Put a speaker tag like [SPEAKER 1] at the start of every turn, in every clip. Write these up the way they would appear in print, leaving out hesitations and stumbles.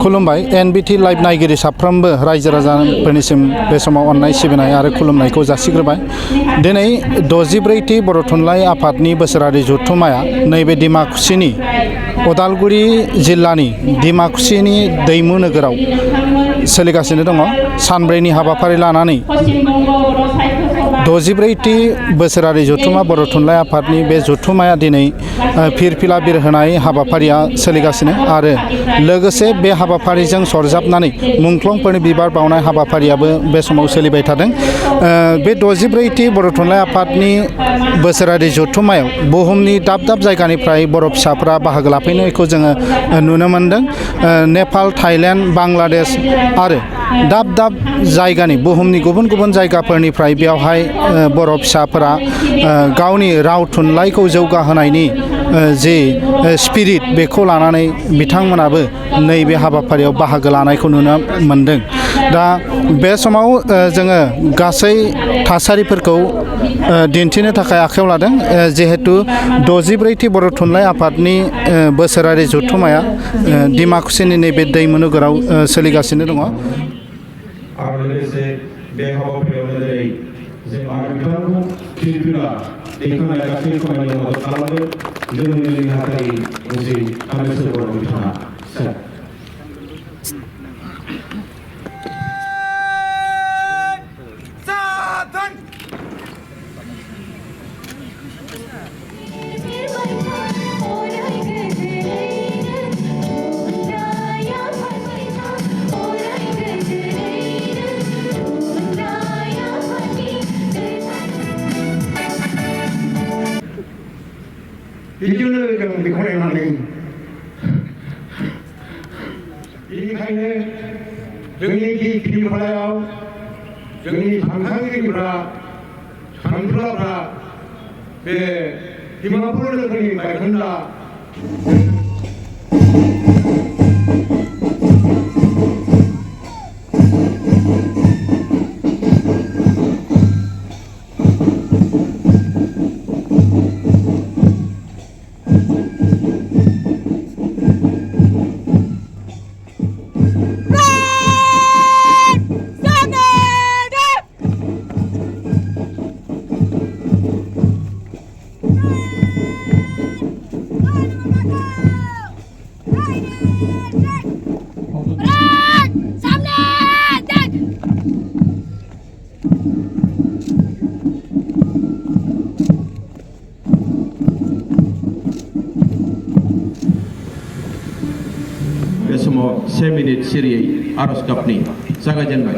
[SPEAKER 1] खुलुमबाय एनबिटि लाइभ नायगिरि साफ्रोमबो रायजो राजाफोरनिसिम बे समाव अननाय सिबिनाय आरो खुलुमनायखौ जासिग्रोबाय। दिनै 64थि बर' थुनलाइ आफादनि बोसोरारि जथुम्माया नैबे डिमाकुसिनि उदालगुरि जिल्लानि डिमाकुसिनि दैमु नोगोराव सोलिगासिनो दङ। सानब्रैनि हाबाफारि लानानै 64थि बोसोरारि जथुम्मा बर' थुनलाइ आफादनि बे जथुम्माया दिनै फिरफिला बिरहोनाय हाबाफारिया सोलिगासिनो आरो लोगोसे बे हाबाफारिजों सरजाबनानै मुंख्लंफोरनि बिबार बावनाय हाबाफारियाबो बे समाव सोलिबाय थादों। बे 64थि बर' थुनलाइ आफादनि बोसोरारि जथुम्मायाव बुहुमनि दाब दाब जायगानिफ्राय बर' फिसाफ्रा बाहागो लाफैनायखौ जोङो नुनो मोनदों। नेपाल, थाइलेण्ड, बांलादेश आरो दाब दाब जायगानि बुहुमनि गुबुन गुबुन जायगाफोरनिफ्राय बेवहाय बर' फिसाफोरा गावनि राव थुनलाइखौ जौगाहोनायनि जे स्पिरिट बेखौ लानानै बिथांमोनाबो नैबे हाबाफारियाव बाहागो लानायखौ नुनो मोनदों। दा बे समाव जोङो गासै थासारिफोरखौ दिन्थिनो थाखाय आखायाव लादों। जिहेतु 64थि बर' थुनलाइ आफादनि बोसोरारि जथुम्माया डिमाकुसिनि नैबे दैमु नोगोराव सोलिगासिनो दङ।
[SPEAKER 2] आरो लोगोसे बे हाबाफारियाव जेरै जों बिथांखौ फिरफिला दैखांनाय गासै खामानियाव मदद खालामनो जोंनि नेहाथारि मोनसे कामेस्वर बर' बिथाङा बिदिनो जों बेखौ नायनानै बेनिखायनो जोंनि फिरफिलायाव जोंनि सानखांगिरिफ्रा सानसुलाफ्रा बे डिमापुर नोगोरनि बायखोन्दा बे समाव 1 मिनिट सिरियै आरज गाबनि जागायजेनबाय।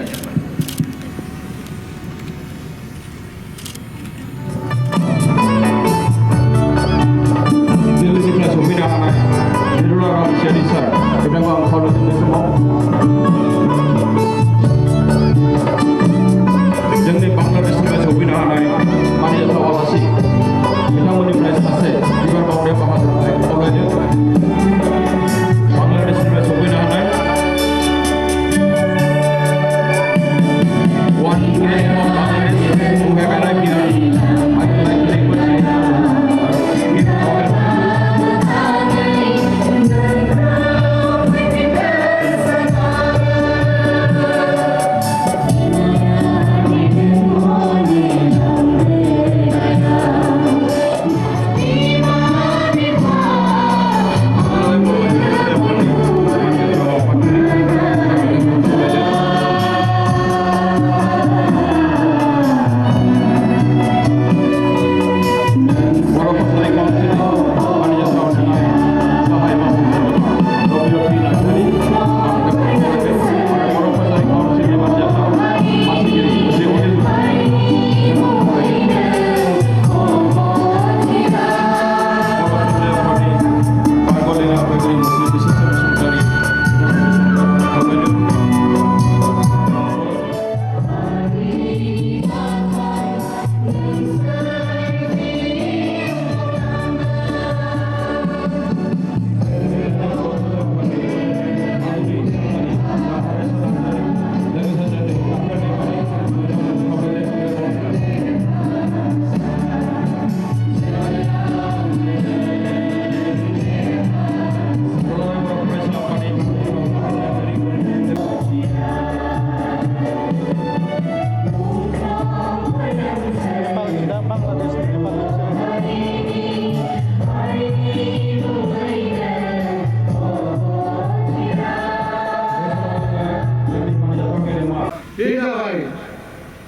[SPEAKER 2] दिल्लीनिफ्राय सफैनो हानाय बिरुलाराम सेनि सार बिथांखौ आं खावलायनाय समाव जोंनि बांलादेशनिफ्राय सफैनो हानाय मानिजाथाव आलासि बिथांमोननिफ्राय सासे बिबार बावनाय बाहागो लानायखौ खावलायनो। बांलादेशनिफ्राय सफैनो हानाय one man of Bangladesh who have arrived here. I would like to request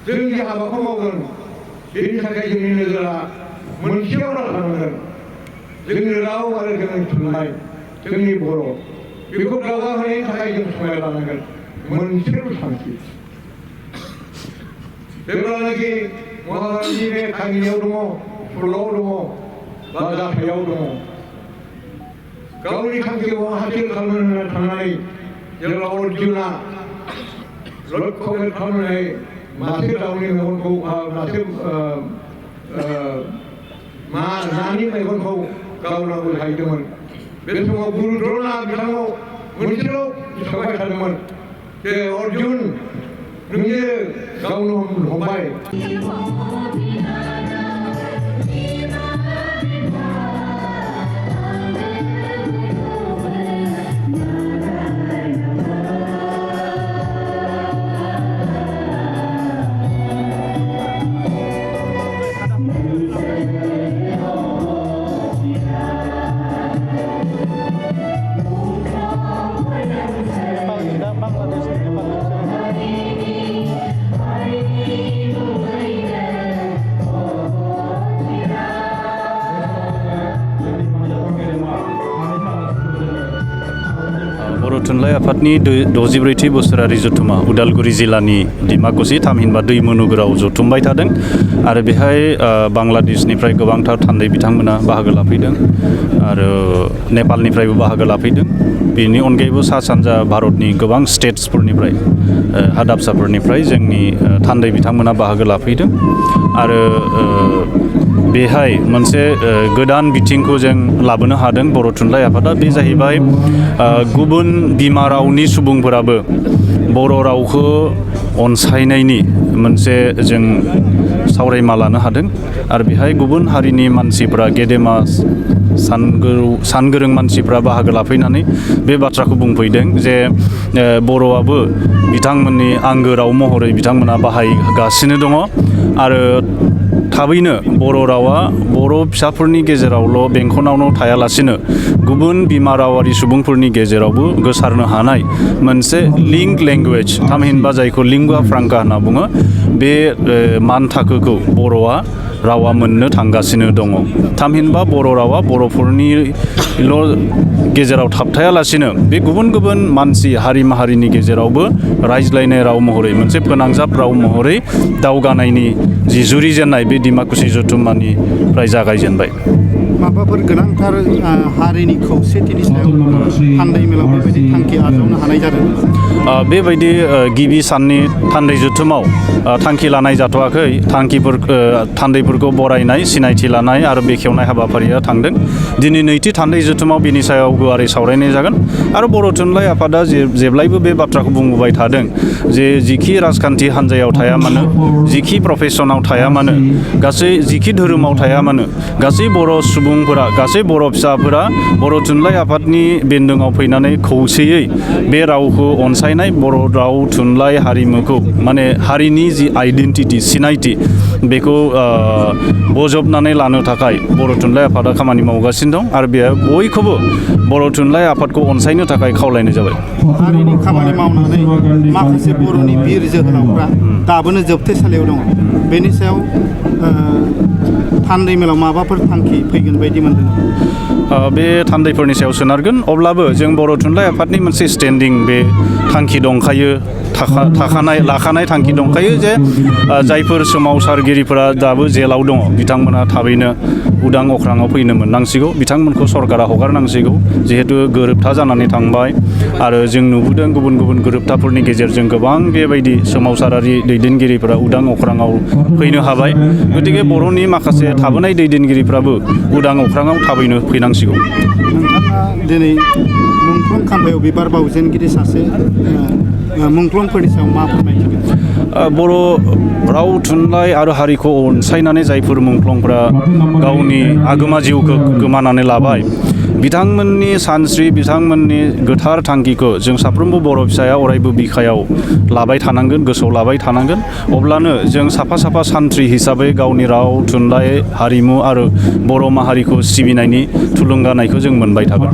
[SPEAKER 3] जों जे हाबाखौ मावगोन बेनि थाखाय जोंनि नोजोरा मोनसेयाव थानांगोन जोंनि राव आरो जोंनि थुनलाइ जोंनि बर' बेखौ दावगाहोनायनि थाखाय जों समाय लानांगोन मोनसेल' थांखि जेब्लानाखि महाभारतनि बे काहिनियाव दङ सल'आव दङ बा जाथायाव दङ गावनि थांखिखौ हासिल खालामनो थांनानै जेब्ला अर्जुना लक्ष्य खालामनानै मासे दाउनि मेगनखौ मासे नानि मेगनखौ गावनांगौ जाहैदोंमोन बे समाव गुरु द्र'णा बिथांनाव मोनसेल' सोंबाय थादोंमोन जे अर्जुन नोंजे गावनो हमबाय
[SPEAKER 4] बर' थुनलाइ आफादनि 64थि बोसोरारि जथुम्मा उदालगुरि जिल्लानि डिमाकुसि थामहिनबा दैमनुगुराव जथुमबाय थादों आरो बेहाय बांलादेशनिफ्राय गोबांथार थान्दै बिथांमोना बाहागो लाफैदों आरो नेपालनिफ्रायबो बाहागो लाफैदों बेनि अनगायैबो सा सानजा भारतनि गोबां स्टेट्सफोरनिफ्राय हादाबसाफोरनिफ्राय जोंनि थान्दै बिथांमोना बाहागो लाफैदों आरो बेहाय मोनसे गोदान बिथिंखौ जों लाबोनो हादों बर' थुनलाइ आफादा बे जाहैबाय गुबुन बिमा रावनि सुबुंफोराबो बर' रावखौ अनसायनायनि मोनसे जों सावरायमा लानो हादों आरो बेहाय गुबुन हारिनि मानसिफ्रा गेदेमा सानगोरों मानसिफ्रा बाहागो लाफैनानै बे बाथ्राखौ बुंफैदों जे बर'आबो बिथांमोननि आंगो राव महरै बिथांमोना बाहायगासिनो दङ आरो थाबैनो बर' रावा बर' फिसाफोरनि गेजेरावल' बेंखनावनो थायालासिनो गुबुन बिमा रावारि सुबुंफोरनि गेजेरावबो गोसारनो हानाय मोनसे लिंक लेंगुवेज थामहिनबा जायखौ लिंगुआ फ्रांका होनना बुङो बे मान थाखोखौ बर'आ रावा मोननो थांगासिनो दङ थामहिनबा बर' रावा बर'फोरनिल' गेजेराव थाबथायालासिनो बे गुबुन गुबुन मानसि हारि माहारिनि गेजेरावबो रायज्लायनाय राव महरै मोनसे फोनांजाब राव महरै दावगानायनि जि जुरिजेननाय बे डिमाकुसि जथुम्मानिफ्राय जागायजेनबाय
[SPEAKER 1] माबाफोर गोनांथार हारिनि खौसेथिनि सायाव थान्दै मेलाव बेबायदि थांखि आजावनो हानाय जादों
[SPEAKER 4] बेबायदि गिबि साननि थान्दै जथुमाव थांखि लानाय जाथ'वाखै थान्दैफोरखौ बरायनाय सिनायथि लानाय आरो बेखेवनाय हाबाफारिया थांदों दिनै नैथि थान्दै जथुमाव बेनि सायाव गुवारै सावरायनाय जागोन आरो बर' थुनलाइ आफादा जेब्लायबो बे बाथ्राखौ बुंबोबाय थादों जे जिखि राजखान्थि हान्जायाव थाया मानो जिखि प्रफेसनाव थाया मानो गासै जिखि धोरोमाव थाया मानो गासै बर' सुबुंफोरा गासै बर' फिसाफोरा बर' थुनलाइ आफादनि बेन्दोङाव फैनानै खौसेयै बे रावखौ अनसायनाय बर' राव थुनलाइ हारिमुखौ माने हारिनि जि आइडेन्टिटि सिनायथि बेखौ बजबनानै लानो थाखाय बर' थुनलाइ आफादा खामानि मावगासिनो दं आरो बेयो बयखौबो बर' थुनलाइ आफादखौ अनसायनो थाखाय खावलायनाय जाबाय
[SPEAKER 1] हारिनि खामानि मावनानै माखासे बर'नि बिर जोहोलावफ्रा दाबोनो जोबथेसालियाव दङ बेनि सायाव थान्दै मेलाव माबाफोर थांखि फैगोन बायदि मोनदों
[SPEAKER 4] बे थान्दैफोरनि सायाव सोनारगोन अब्लाबो जों बर' थुनलाइ आफादनि मोनसे स्टेन्डिं बे थांखि दंखायो लाखानाय थांखि दंखायो जे जायफोर सोमावसारगिरिफोरा दाबो जेलाव दङ बिथांमोना थाबैनो उदां अख्राङाव फैनो मोननांसिगौ बिथांमोनखौ सरकारा हगारनांसिगौ जिहेतु गोरोबथा जानानै थांबाय आरो जों नुबोदों गुबुन गुबुन गोरोबथाफोरनि गेजेरजों गोबां बेबायदि सोमावसारारि दैदेनगिरिफोरा उदां अख्राङाव फैनो हाबाय गतिके बर'नि माखासे थाबोनाय दैदेनगिरिफ्राबो उदां अख्राङाव थाबैनो फैनांसिगौ
[SPEAKER 1] नोंथाङा दिनै मुंख्लं खाम्फायाव बिबार बावजेनगिरि सासे मुंख्लंफोरनि सायाव मा फोरमायथिगोन
[SPEAKER 4] बर' राव थुनलाइ आरो हारिखौ अनसायनानै जायफोर मुंख्लंफोरा गावनि आगोमा जिउखौ गोमानानै लाबाय बिथांमोननि सानस्रि बिथांमोननि गोथार थांखिखौ जों साफ्रोमबो बर' फिसाया अरायबो बिखायाव लाबाय थानांगोन गोसोआव लाबाय थानांगोन अब्लानो जों साफा साफा सान्थ्रि हिसाबै गावनि राव थुनलाइ हारिमु आरो बर' माहारिखौ सिबिनायनि थुलुंगानायखौ जों मोनबाय थागोन